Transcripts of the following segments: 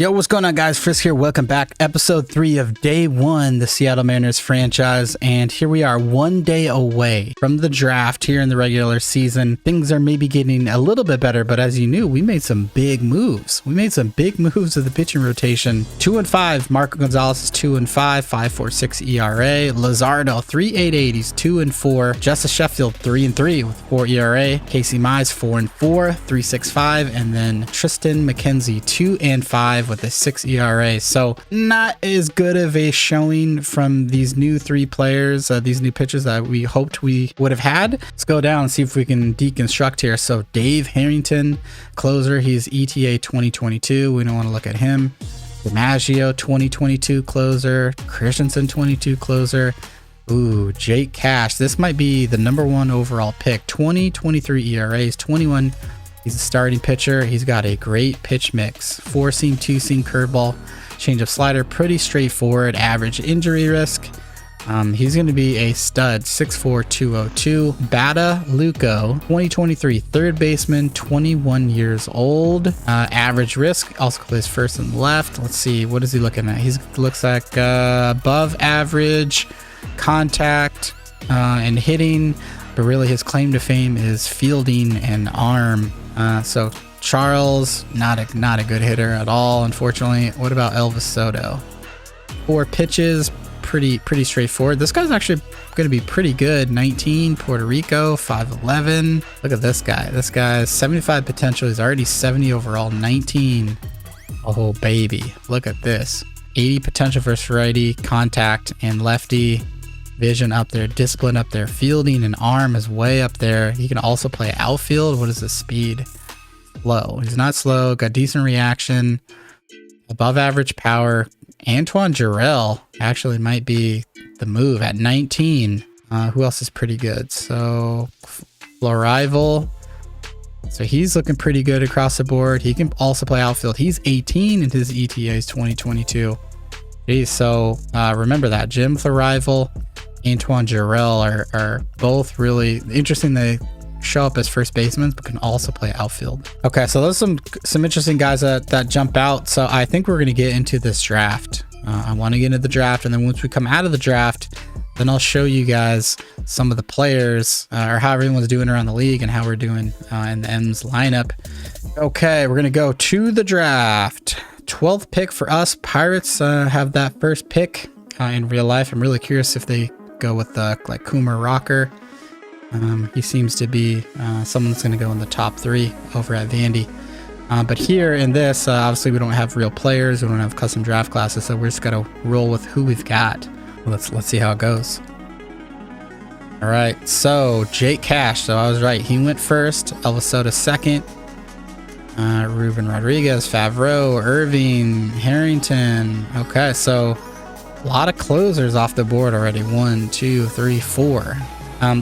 Yo, what's going on, guys? Frisk here. Welcome back. Episode 3 of Day 1, the Seattle Mariners franchise. And here we are, 1 day away from the draft here in the regular season. Things are maybe getting a little bit better, but as you knew, we made some big moves. We made some big moves of the pitching rotation. 2-5. Marco Gonzalez is 2-5, 5.46 ERA. Luzardo, 3.88. He's 2-4. Justice Sheffield, 3-3 with 4 ERA. Casey Mize, 4-4, 3.65. And then Tristan McKenzie, 2-5. with a 6 ERA. So not as good of a showing from these new 3 players, these new pitchers that we hoped we would have had. Let's go down and see if we can deconstruct here. So Dave Harrington, closer, he's ETA 2022. We don't want to look at him. DiMaggio 2022 closer. Christensen 22 closer. Ooh, Jake Cash. This might be the #1 overall pick. 2023 ERAs, 21. He's a starting pitcher. He's got a great pitch mix. 4-seam, 2-seam curveball, change of slider, pretty straightforward, average injury risk. He's going to be a stud. 6'4", 202. Bata Luco, 2023 third baseman, 21 years old. Average risk, also plays first and left. Let's see, what is he looking at? He looks like above average contact and hitting, but really his claim to fame is fielding and arm. So Charles, not a good hitter at all, unfortunately. What about Elvis Soto? 4 pitches, pretty straightforward. This guy's actually going to be pretty good. 19, Puerto Rico, 5'11". Look at this guy. This guy's 75 potential. He's already 70 overall. 19. Oh baby, look at this. 80 potential versus righty, contact and lefty. Vision up there, discipline up there, fielding and arm is way up there. He can also play outfield. What is the speed? Slow. He's not slow. Got decent reaction. Above average power. Antoine Jarrell actually might be the move at 19. Who else is pretty good? So Florival. So he's looking pretty good across the board. He can also play outfield. He's 18 and his ETA is 2022. Geez, so remember that. Jim Florival, Antoine Jarrell are both really interesting. They show up as first basemen, but can also play outfield. Okay, so those are some interesting guys that jump out. So I think we're going to get into this draft. I want to get into the draft, and then once we come out of the draft, then I'll show you guys some of the players or how everyone's doing around the league and how we're doing in the M's lineup. Okay, we're going to go to the draft. 12th pick for us. Pirates have that first pick in real life. I'm really curious if they go with like Coomer Rocker. He seems to be someone that's going to go in the top 3 over at Vandy. But here in this, obviously we don't have real players. We don't have custom draft classes, so we're just going to roll with who we've got. Let's see how it goes. All right, so Jake Cash. So I was right. He went first. Elvis Soto second. Ruben Rodriguez, Favreau, Irving, Harrington. Okay, so a lot of closers off the board already. 1, 2, 3, 4.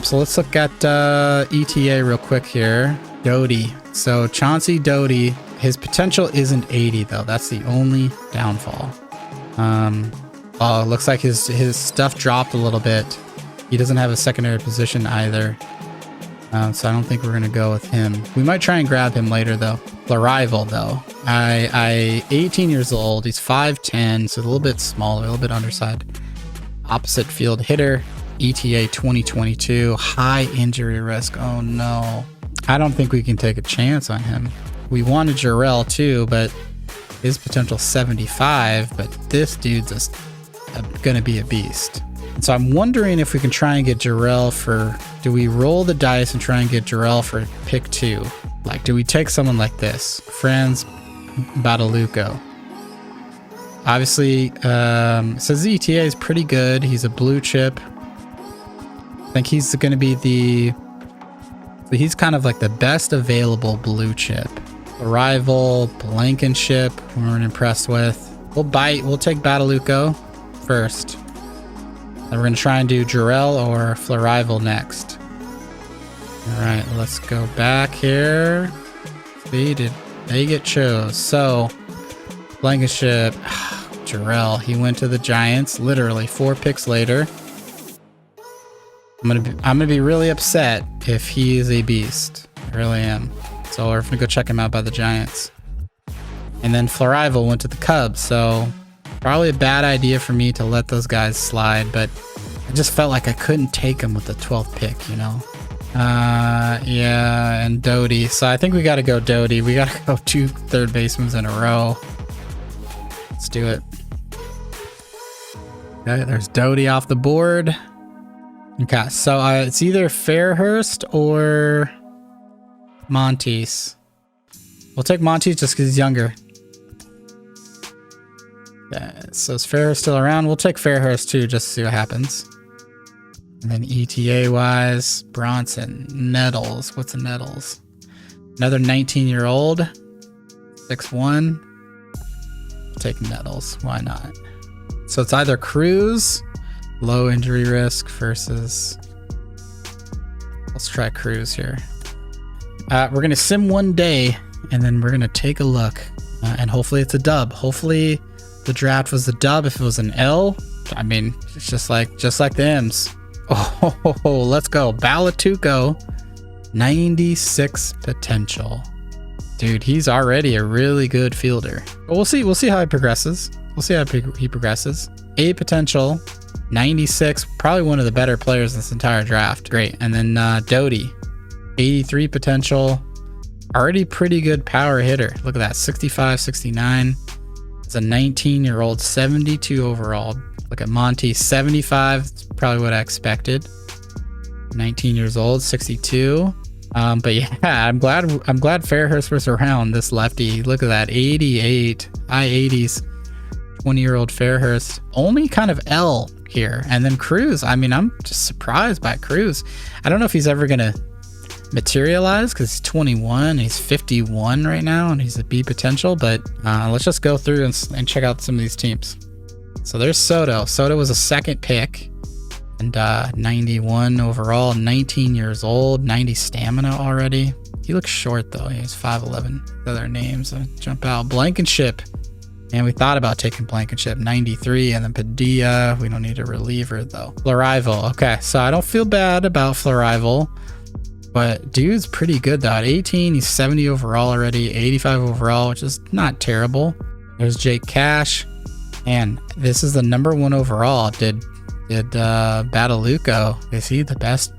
So let's look at ETA real quick here. Doty. So Chauncey Doty, his potential isn't 80 though. That's the only downfall. Oh, it looks like his stuff dropped a little bit. He doesn't have a secondary position either. So I don't think we're gonna go with him. We might try and grab him later though. Florival though. I 18 years old. He's 5'10", so a little bit smaller, a little bit undersized. Opposite field hitter. ETA 2022. High injury risk. Oh no. I don't think we can take a chance on him. We wanted Jarrell too, but his potential 75. But this dude's just gonna be a beast. So I'm wondering if we can try and get Jarrell for, do we roll the dice and try and get Jarrell for pick 2? Like, do we take someone like this? Franz Bataluco. Obviously, says the ETA is pretty good. He's a blue chip. I think he's going to be he's kind of like the best available blue chip. Arrival, Blankenship, we weren't impressed with. We'll take Bataluco first. Then we're going to try and do Jarrell or Florival next. All right, let's go back here. See, did they get chose? So, Blankenship, Jarrell, he went to the Giants, literally 4 picks later. I'm gonna be really upset if he is a beast. I really am. So we're gonna go check him out by the Giants. And then Florival went to the Cubs, so probably a bad idea for me to let those guys slide, but I just felt like I couldn't take them with the 12th pick, you know? Yeah, and Doty. So I think we got to go Doty. We got to go 2 third basemen in a row. Let's do it. Okay, there's Doty off the board. Okay, so it's either Fairhurst or Montes. We'll take Montes just because he's younger. Yeah, so is Fairhurst still around? We'll take Fairhurst too, just to see what happens. And then ETA wise, Bronson, Nettles. What's a Nettles? Another 19-year-old, 6'1". Take Nettles. Why not? So it's either Cruz, low injury risk, versus. Let's try Cruz here. We're gonna sim one day, and then we're gonna take a look, and hopefully it's a dub. Hopefully the draft was a dub. If it was an L, I mean, it's just like the M's. Oh, let's go. Balatuco, 96 potential. Dude, he's already a really good fielder. But we'll see how he progresses. We'll see how he progresses. 8 potential, 96, probably one of the better players in this entire draft. Great. And then Doty, 83 potential, already pretty good power hitter. Look at that, 65, 69. It's a 19-year-old, 72 overall. Look at Monty, 75. That's probably what I expected. 19 years old, 62. But yeah, I'm glad Fairhurst was around, this lefty. Look at that, 88, high 80s, 20-year-old Fairhurst. Only kind of L here. And then Cruz. I mean, I'm just surprised by Cruz. I don't know if he's ever gonna materialize because he's 21. He's 51 right now, and he's a B potential. But let's just go through and check out some of these teams. So there's Soto. Soto was a 2nd pick, and 91 overall, 19 years old, 90 stamina already. He looks short though. He's 5'11". Other names jump out. Blankenship. And we thought about taking Blankenship, 93, and then Padilla. We don't need a reliever though. Florival. Okay, so I don't feel bad about Florival, but dude's pretty good though. At 18, he's 70 overall already, 85 overall, which is not terrible. There's Jake Cash. And this is the #1 overall. Did Bataluco, is he the best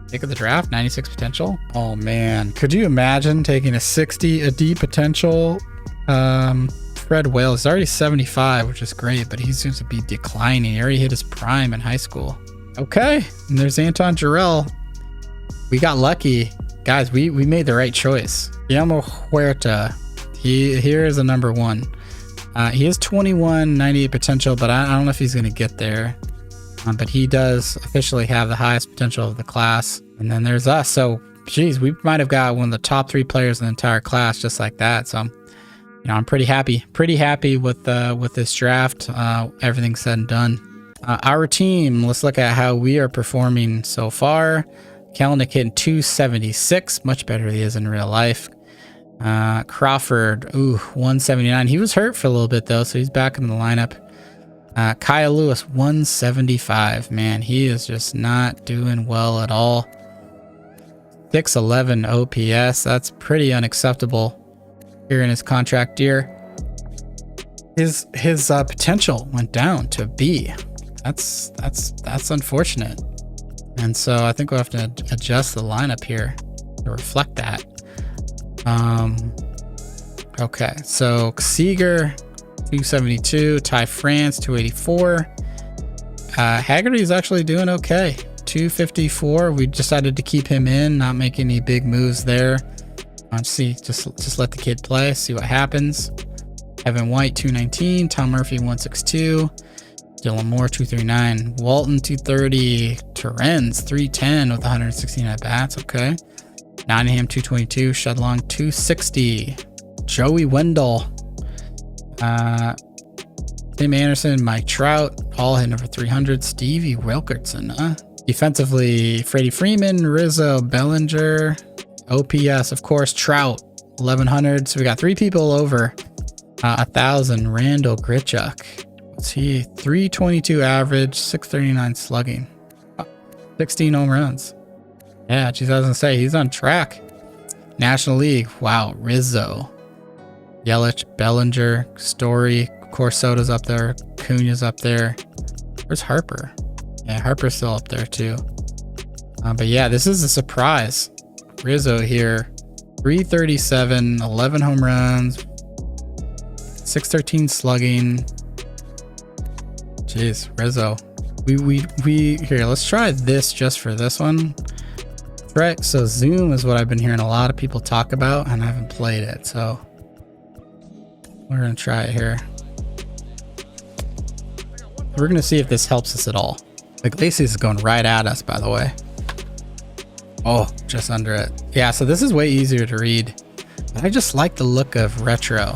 pick of the draft? 96 potential. Oh man, could you imagine taking a 60 a D potential Fred Wales? He's already 75, which is great, but he seems to be declining. He already hit his prime in high school. Okay, and there's Anton Jarrell. We got lucky, guys. We made the right choice. Guillermo Huerta, here is a #1. He is 21, 98 potential, but I don't know if he's going to get there. But he does officially have the highest potential of the class. And then there's us. So, geez, we might have got one of the top 3 players in the entire class just like that. So, you know, I'm pretty happy with this draft. Everything said and done. Our team, let's look at how we are performing so far. Kalanick hitting 276, much better than he is in real life. Crawford, 179. He was hurt for a little bit though, so he's back in the lineup. Kyle Lewis, 175. Man, he is just not doing well at all. 611 OPS. That's pretty unacceptable here in his contract year. His potential went down to B. That's unfortunate. And so I think we'll have to adjust the lineup here to reflect that. Okay, so Seager, 272, Ty France, 284. Haggerty is actually doing okay, 254. We decided to keep him in, not make any big moves there. Let's see, just let the kid play, see what happens. Evan White, 219, Tom Murphy, 162, Dylan Moore, 239, Walton, 230, Terrence, 310 with 116 at bats. Okay. Nottingham, 222, Shedlong, 260, Joey Wendell, Tim Anderson, Mike Trout, all hitting over 300, Stevie Wilkerson. Defensively, Freddie Freeman, Rizzo, Bellinger, OPS, of course, Trout, 1100. So we got 3 people over 1,000. Randall Grichuk, what's he? 322 average, 639 slugging, 16 home runs. Yeah, geez, I was gonna say he's on track. National League, wow, Rizzo. Yelich, Bellinger, Story, Corsota's up there, Cuna's up there. Where's Harper? Yeah, Harper's still up there too. But yeah, this is a surprise. Rizzo here, 337, 11 home runs, 613 slugging. Jeez, Rizzo. We here, let's try this just for this one. Right, so Zoom is what I've been hearing a lot of people talk about, and I haven't played it, so we're gonna try it here. We're gonna see if this helps us at all. Iglesias is going right at us, by the way. Oh, just under it. Yeah, so this is way easier to read. But I just like the look of retro.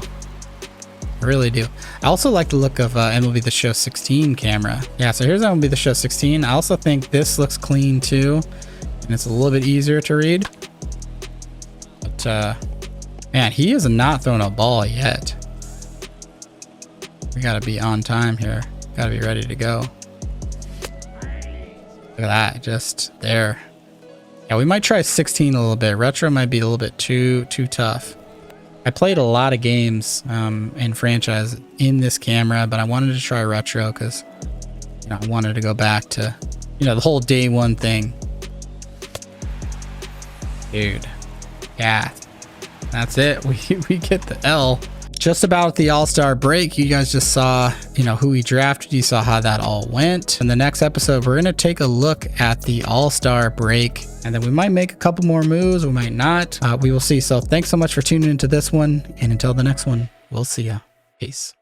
I really do. I also like the look of MLB The Show 16 camera. Yeah, so here's MLB The Show 16. I also think this looks clean too, and it's a little bit easier to read. But man, he has not thrown a ball yet. We gotta be on time here. Gotta be ready to go. Look at that, just there. Yeah, we might try 16 a little bit. Retro might be a little bit too tough. I played a lot of games in franchise in this camera, but I wanted to try retro because, you know, I wanted to go back to, you know, the whole day one thing. Dude, yeah, that's it. We get the L. Just about the All-Star break, you guys just saw, you know, who we drafted. You saw how that all went. In the next episode, we're going to take a look at the All-Star break, and then we might make a couple more moves. We might not. We will see. So thanks so much for tuning into this one. And until the next one, we'll see ya. Peace.